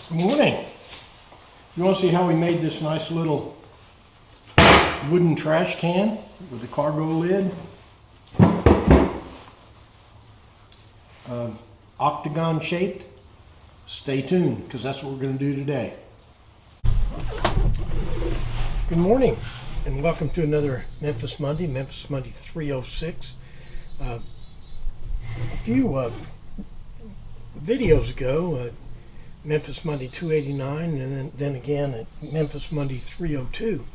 Good morning. You want to see how we made this nice little wooden trash can with the cargo lid? Octagon shaped? Stay tuned, because that's what we're going to do today. Good morning, and welcome to another Memphis Monday, Memphis Monday 306. A few videos ago, Memphis Monday 289, and then again at Memphis Monday 302,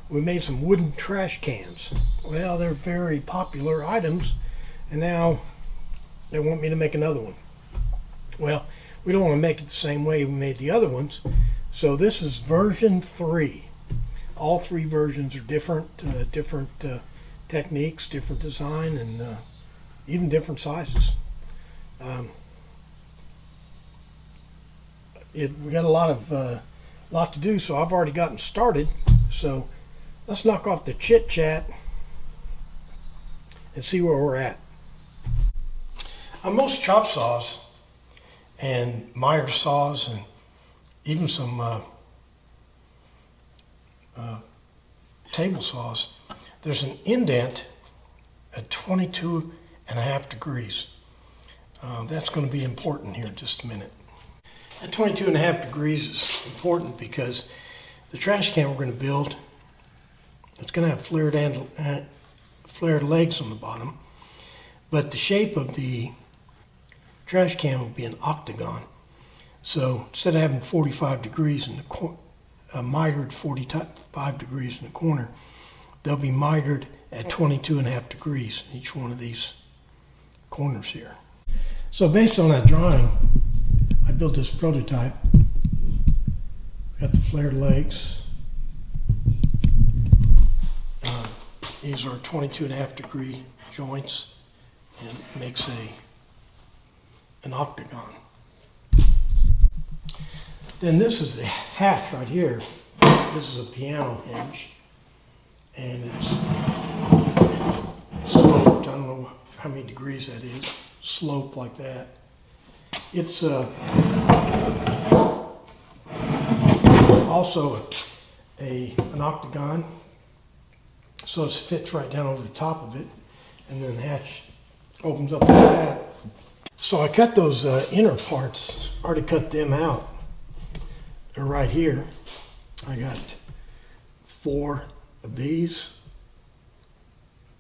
we made some wooden trash cans. Well, they're very popular items, and now they want me to make another one. Well, we don't want to make it the same way we made the other ones, so this is version 3. All 3 versions are different, techniques, different design, and even different sizes. We got a lot to do, so I've already gotten started. So let's knock off the chit chat and see where we're at. On most chop saws and miter saws and even some table saws, there's an indent at 22.5 degrees. That's going to be important here in just a minute. At 22.5 degrees is important because the trash can we're going to build, it's going to have flared legs on the bottom, but the shape of the trash can will be an octagon. So instead of having 45 degrees in the mitered 45 degrees in the corner, they'll be mitered at 22.5 degrees in each one of these corners here. So based on that drawing, I built this prototype. Got the flared legs. These are 22.5 degree joints, and it makes an octagon. Then this is the hatch right here. This is a piano hinge, and it's sloped. I don't know how many degrees that is. Sloped like that. It's also an octagon, so it fits right down over the top of it, and then the hatch opens up like that. So I cut those inner parts, already cut them out. They're right here. I got 4 of these,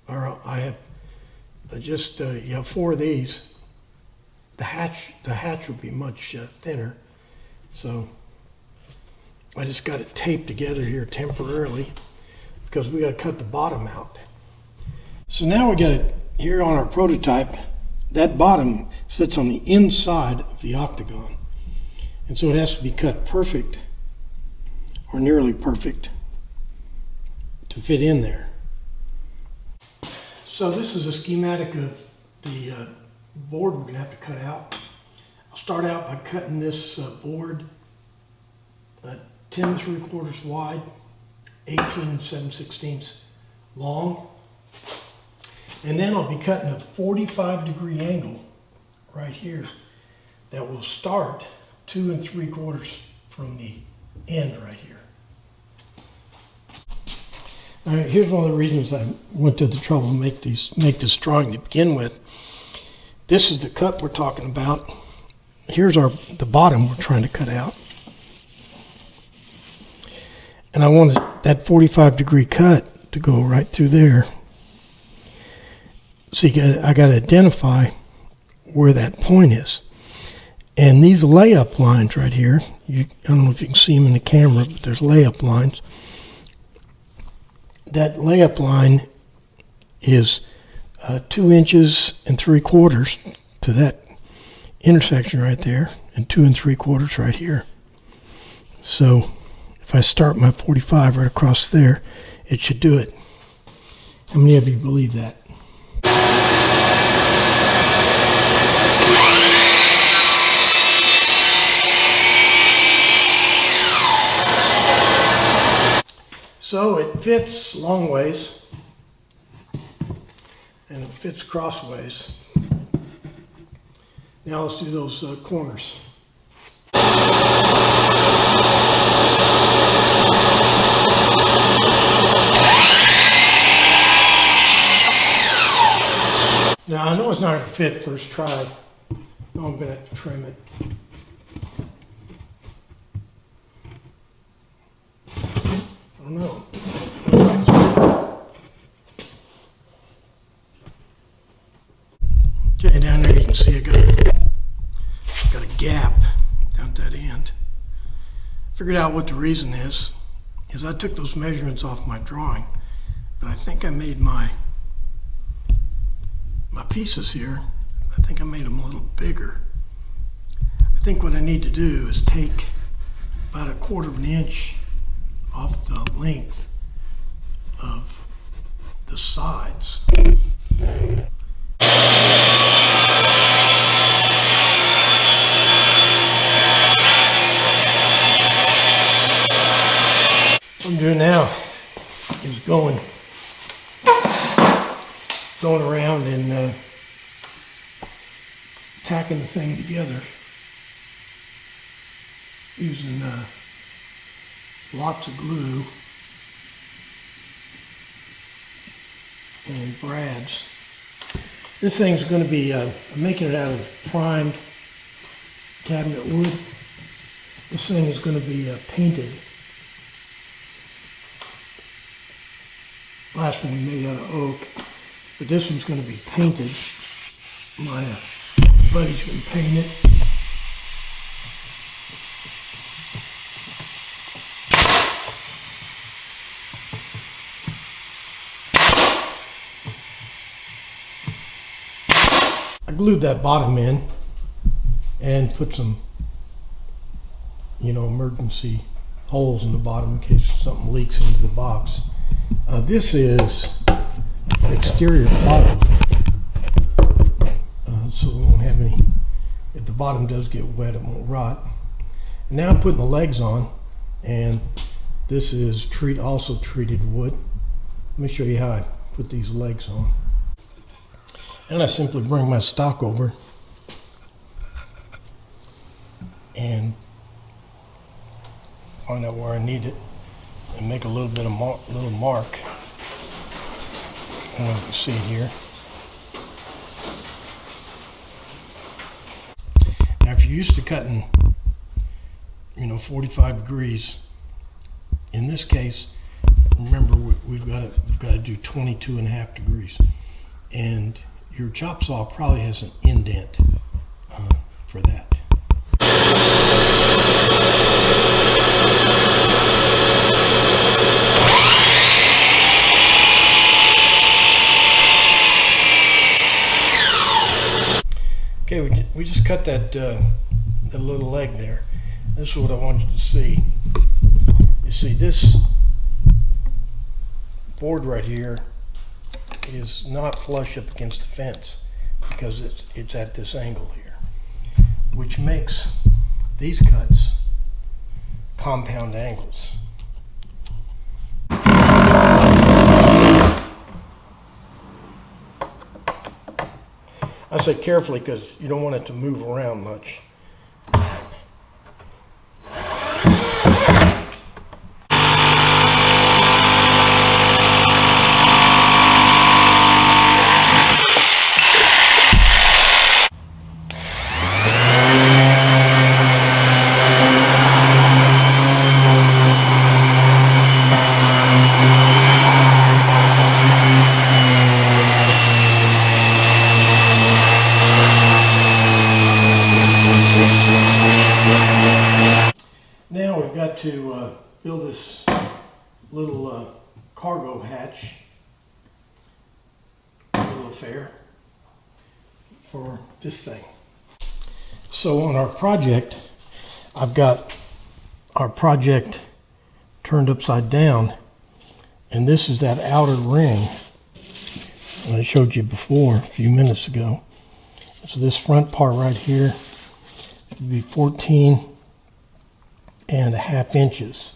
or I have just 4 of these. The hatch would be much thinner, so I just got it taped together here temporarily because we got to cut the bottom out. So now we got it here on our prototype. That bottom sits on the inside of the octagon, and so it has to be cut perfect or nearly perfect to fit in there. So this is a schematic of the board we're going to have to cut out. I'll start out by cutting this board 10 3/4 wide, 18 7/16 long, and then I'll be cutting a 45 degree angle right here that will start 2 3/4 from the end right here. All right, here's one of the reasons I went to the trouble to make this drawing to begin with. This is the cut we're talking about. Here's the bottom we're trying to cut out. And I wanted that 45 degree cut to go right through there. So I got to identify where that point is. And these layup lines right here, I don't know if you can see them in the camera, but there's layup lines. That layup line is 2 inches and 3/4 to that intersection right there, and 2 3/4 right here. So if I start my 45 right across there, it should do it. How many of you believe that? So it fits long ways, and it fits crossways. Now let's do those corners. Now I know it's not going to fit first try. No, I'm going to have to trim it. I don't know. Okay, down there you can see I got a gap down at that end. Figured out what the reason is I took those measurements off my drawing, but I think I made my pieces here, I think I made them a little bigger. I think what I need to do is take about 1/4 of an inch off the length of the sides. What I'm doing now is going around and tacking the thing together using lots of glue and brads. This thing's going to be I'm making it out of primed cabinet wood. This thing is going to be painted. Last one we made out of oak, but this one's going to be painted. My buddy's going to paint it. I glued that bottom in and put some, emergency holes in the bottom in case something leaks into the box. This is an exterior plywood, so we won't have any, if the bottom does get wet it won't rot. And now I'm putting the legs on, and this is also treated wood. Let me show you how I put these legs on. And I simply bring my stock over and find out where I need it and make a little bit of little mark. I don't know if you can see it here. Now if you're used to cutting 45 degrees, in this case remember we've got to do 22.5 degrees, and your chop saw probably has an indent for that. Okay, we just cut that little leg there. This is what I want you to see. You see this board right here is not flush up against the fence because it's at this angle here, which makes these cuts compound angles. I say carefully because you don't want it to move around much. Now we've got to build this little cargo hatch, little affair for this thing. So on our project, I've got our project turned upside down, and this is that outer ring that I showed you before a few minutes ago. So this front part right here would be 14.5 inches.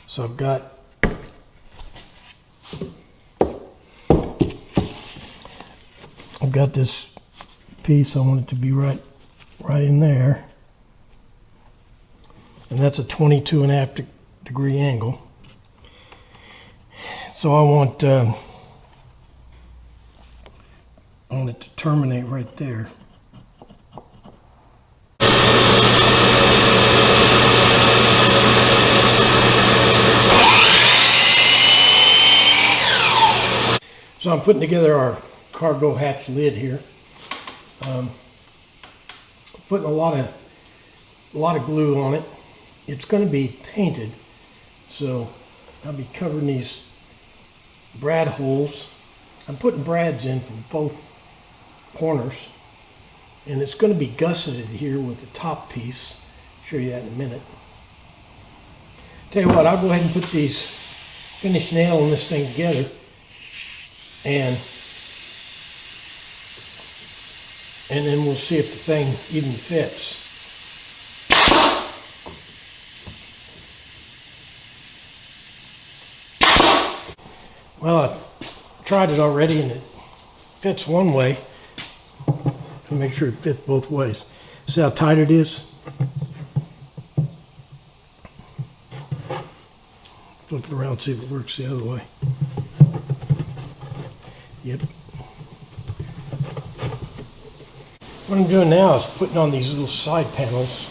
So I've got this piece. I want it to be right in there, and that's a 22.5 degree angle. So I want I want it to terminate right there. So I'm putting together our cargo hatch lid here. Putting a lot of glue on it. It's going to be painted, so I'll be covering these brad holes. I'm putting brads in from both corners, and it's going to be gusseted here with the top piece. I'll show you that in a minute. Tell you what, I'll go ahead and put these finished nailing this thing together, and then we'll see if the thing even fits. Well, I tried it already and it fits one way. I'll make sure it fits both ways. See how tight it is? Flip it around, see if it works the other way. Yep. What I'm doing now is putting on these little side panels,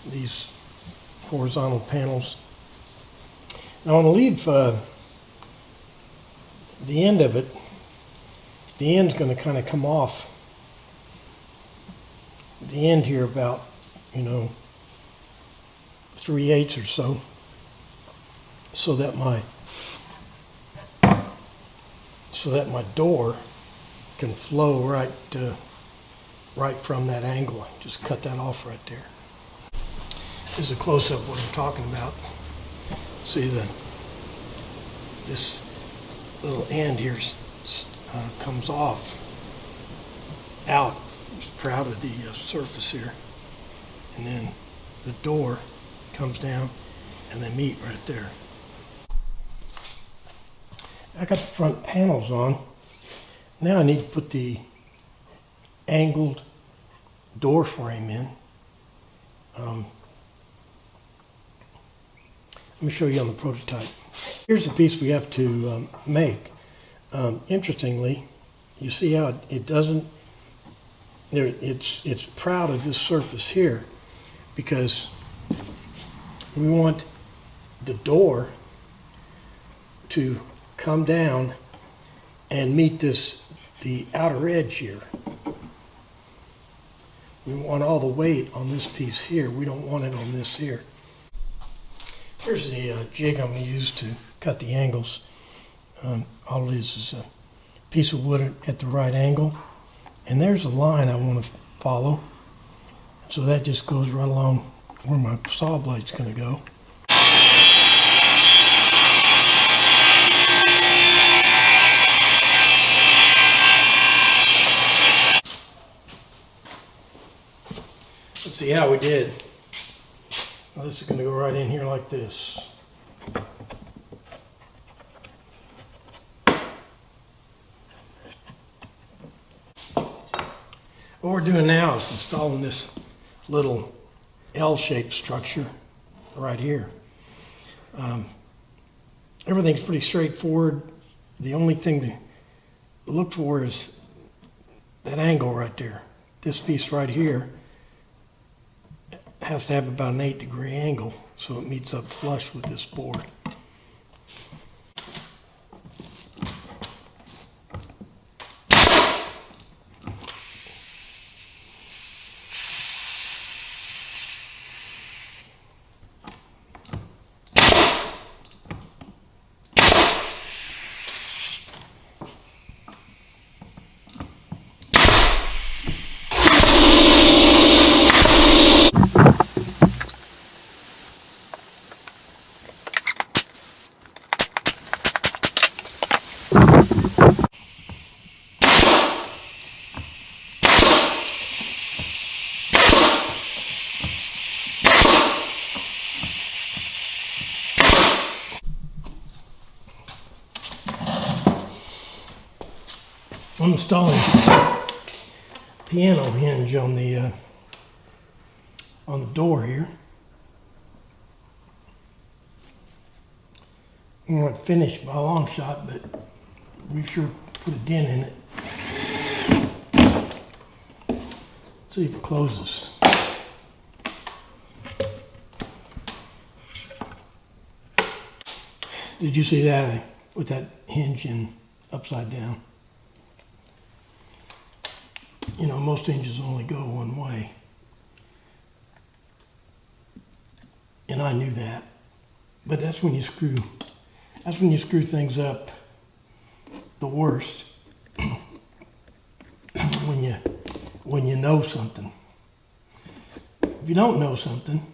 these horizontal panels. Now I'm going to leave the end of it. The end's going to kind of come off the end here about, 3/8 or so, so that my door can flow right from that angle. Just cut that off right there. This is a close-up of what I'm talking about. See this little end here comes off out. Just proud of the surface here, and then the door comes down, and they meet right there. I got the front panels on. Now I need to put the angled door frame in. Let me show you on the prototype. Here's the piece we have to make. Interestingly, you see how it doesn't, it's proud of this surface here, because we want the door to come down and meet the outer edge here. We want all the weight on this piece here. We don't want it on this here. Here's the jig I'm going to use to cut the angles. All it is a piece of wood at the right angle. And there's a line I want to follow. So that just goes right along where my saw blade's going to go. Let's see how we did. Now this is going to go right in here like this. What we're doing now is installing this little L-shaped structure right here. Everything's pretty straightforward. The only thing to look for is that angle right there. This piece right here has to have about an 8-degree angle so it meets up flush with this board. I'm installing piano hinge on the door here. I'm not finished by a long shot, but we sure put a dent in it. See if it closes. Did you see that with that hinge in upside down? You know, most hinges only go one way. And I knew that. But that's when you screw things up the worst. when you know something. If you don't know something,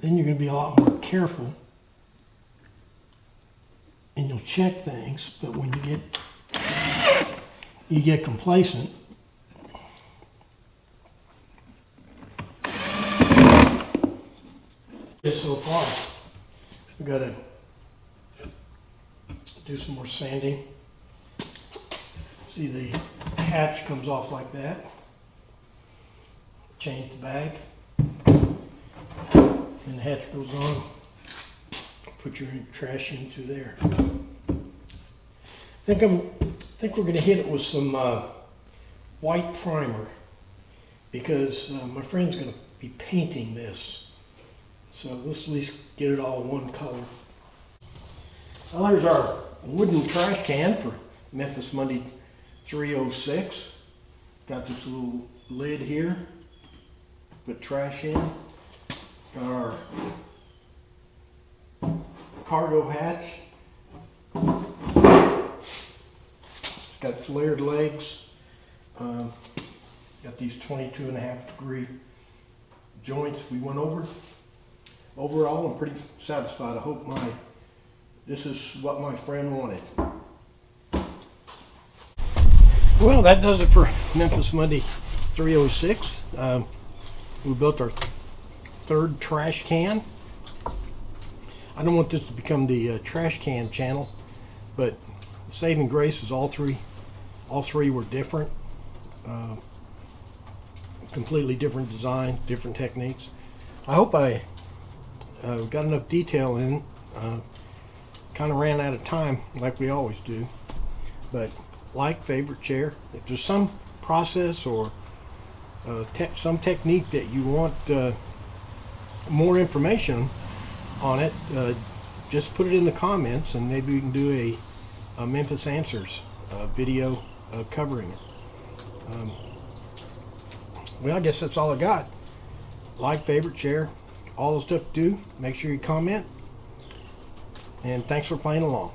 then you're going to be a lot more careful. And you'll check things, but when you get complacent, so far we got to do some more sanding. See, the hatch comes off like that. Change the bag, and the hatch goes on. Put your trash in through there. I think we're going to hit it with some white primer, because my friend's going to be painting this. So let's at least get it all one color. Well, there's our wooden trash can for Memphis Monday 306. Got this little lid here. Put trash in. Got our cargo hatch. It's got flared legs. Got these 22.5-degree joints we went over. Overall, I'm pretty satisfied. I hope this is what my friend wanted. Well, that does it for Memphis Monday 306. We built our third trash can. I don't want this to become the trash can channel, but saving grace is all three were different. Completely different design, different techniques. I hope I got enough detail in. Kind of ran out of time like we always do, but like, favorite, share. If there's some process or some technique that you want more information on it, just put it in the comments, and maybe we can do a Memphis Answers video covering it. Well, I guess that's all I got. Like, favorite, share, all the stuff to do. Make sure you comment, and thanks for playing along.